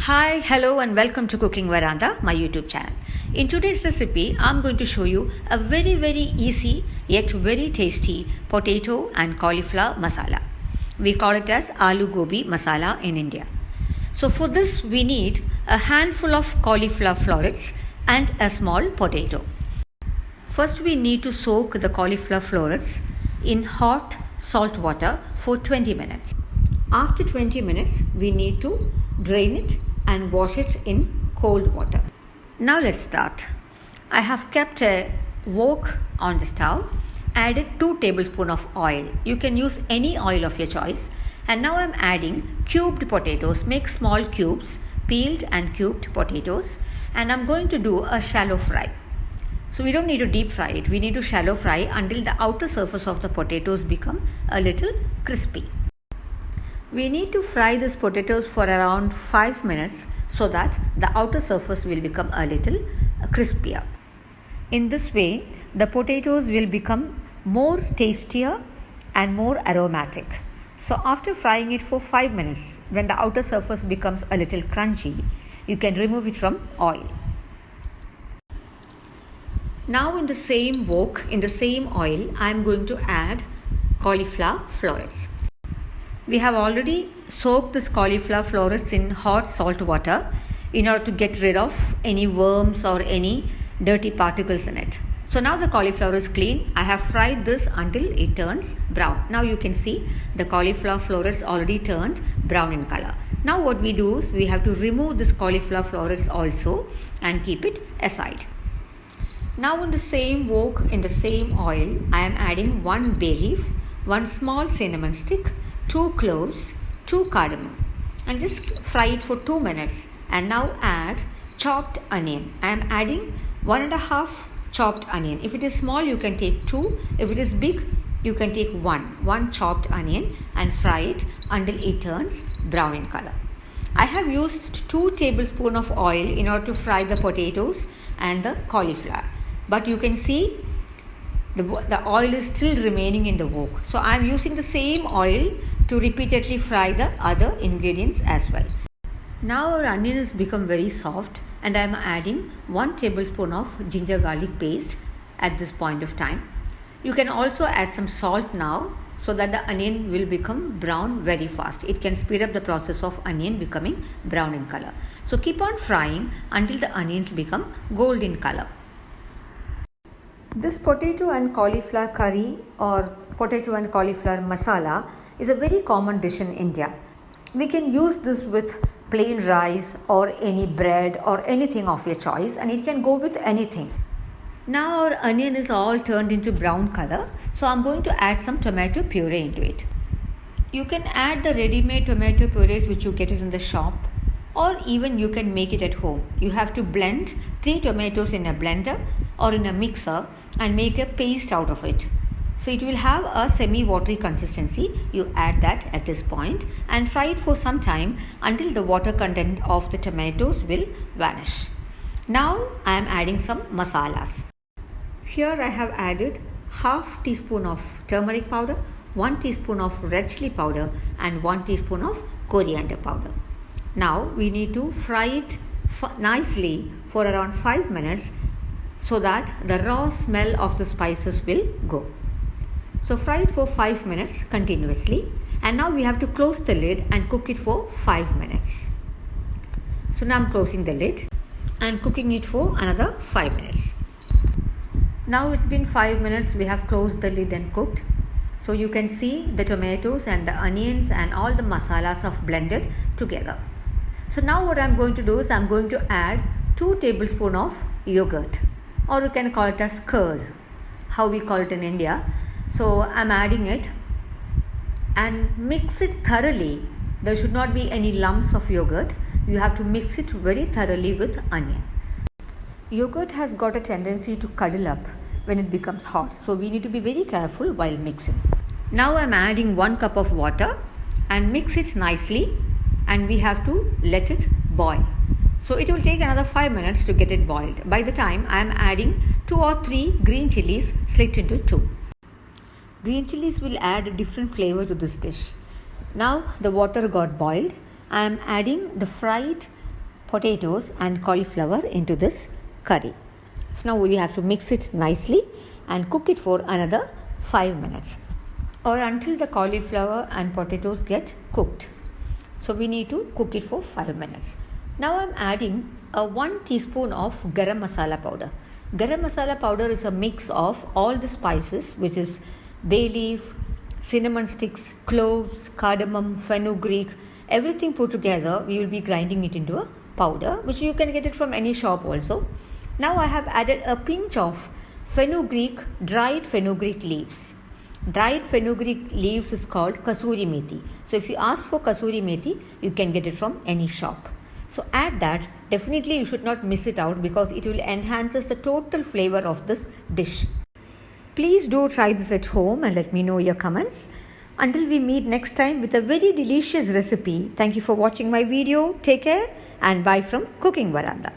Hi, hello, and welcome to Cooking Veranda, my YouTube channel. In today's recipe, I'm going to show you a very easy yet very tasty potato and cauliflower masala. We call it as aloo gobi masala in India. So for this, we need a handful of cauliflower florets and a small potato. First, we need to soak the cauliflower florets in hot salt water for 20 minutes. After 20 minutes, we need to drain it and wash it in cold water. Now let's start. I have kept a wok on the stove, added 2 tablespoons of oil. You can use any oil of your choice. And now I'm adding cubed potatoes. Make small cubes, peeled and cubed potatoes. And I'm going to do a shallow fry. So we don't need to deep fry it. We need to shallow fry until the outer surface of the potatoes become a little crispy. We need to fry these potatoes for around 5 minutes so that the outer surface will become a little crispier. In this way, the potatoes will become more tastier and more aromatic. So after frying it for 5 minutes, when the outer surface becomes a little crunchy, you can remove it from oil. Now in the same wok, in the same oil, I am going to add cauliflower florets. We have already soaked this cauliflower florets in hot salt water in order to get rid of any worms or any dirty particles in it. So now the cauliflower is clean. I have fried this until it turns brown. Now you can see the cauliflower florets already turned brown in color. Now what we do is we have to remove this cauliflower florets also and keep it aside. Now in the same wok, in the same oil, I am adding 1 bay leaf, 1 small cinnamon stick, 2 cloves, 2 cardamom, and just fry it for 2 minutes. And now add chopped onion. I am adding 1.5 chopped onion. If it is small, you can take 2. If it is big, you can take 1 chopped onion and fry it until it turns brown in color. I have used 2 tablespoons of oil in order to fry the potatoes and the cauliflower. But you can see the oil is still remaining in the wok. So I am using the same oil to repeatedly fry the other ingredients as well. Now our onion has become very soft and I am adding 1 tablespoon of ginger garlic paste at this point of time. You can also add some salt now so that the onion will become brown very fast. It can speed up the process of onion becoming brown in color. So keep on frying until the onions become golden color. This potato and cauliflower curry or potato and cauliflower masala is a very common dish in India. We can use this with plain rice or any bread or anything of your choice, and it can go with anything. Now our onion is all turned into brown color, so I'm going to add some tomato puree into it. You can add the ready-made tomato purees which you get it in the shop, or even you can make it at home. You have to blend 3 tomatoes in a blender or in a mixer and make a paste out of it. So it will have a semi-watery consistency. You add that at this point and fry it for some time until the water content of the tomatoes will vanish. Now I am adding some masalas. Here I have added half teaspoon of turmeric powder, 1 teaspoon of red chili powder and 1 teaspoon of coriander powder. Now we need to fry it nicely for around 5 minutes so that the raw smell of the spices will go. So fry it for 5 minutes continuously, and now we have to close the lid and cook it for 5 minutes. So now I'm closing the lid and cooking it for another 5 minutes. Now it's been 5 minutes, we have closed the lid and cooked. So you can see the tomatoes and the onions and all the masalas have blended together. So now what I'm going to do is I'm going to add 2 tablespoons of yogurt, or you can call it as curd, how we call it in India. So I'm adding it and mix it thoroughly. There should not be any lumps of yogurt. You have to mix it very thoroughly with onion. Yogurt has got a tendency to cuddle up when it becomes hot, so we need to be very careful while mixing. Now I'm adding 1 cup of water and mix it nicely, and we have to let it boil. So it will take another 5 minutes to get it boiled. By the time I am adding 2 or 3 green chilies slit into 2. Green chilies will add a different flavor to this dish. Now the water got boiled. I am adding the fried potatoes and cauliflower into this curry. So now we have to mix it nicely and cook it for another 5 minutes or until the cauliflower and potatoes get cooked. So we need to cook it for 5 minutes. Now I am adding a 1 teaspoon of garam masala powder. Garam masala powder is a mix of all the spices, which is bay leaf, cinnamon sticks, cloves, cardamom, fenugreek, everything put together. We will be grinding it into a powder, which you can get it from any shop also. Now I have added a pinch of fenugreek, dried fenugreek leaves. Dried fenugreek leaves is called kasuri methi. So if you ask for kasuri methi, you can get it from any shop. So add that. Definitely you should not miss it out because it will enhance the total flavor of this dish. Please do try this at home and let me know your comments. Until we meet next time with a very delicious recipe, thank you for watching my video. Take care and bye from Cooking Veranda.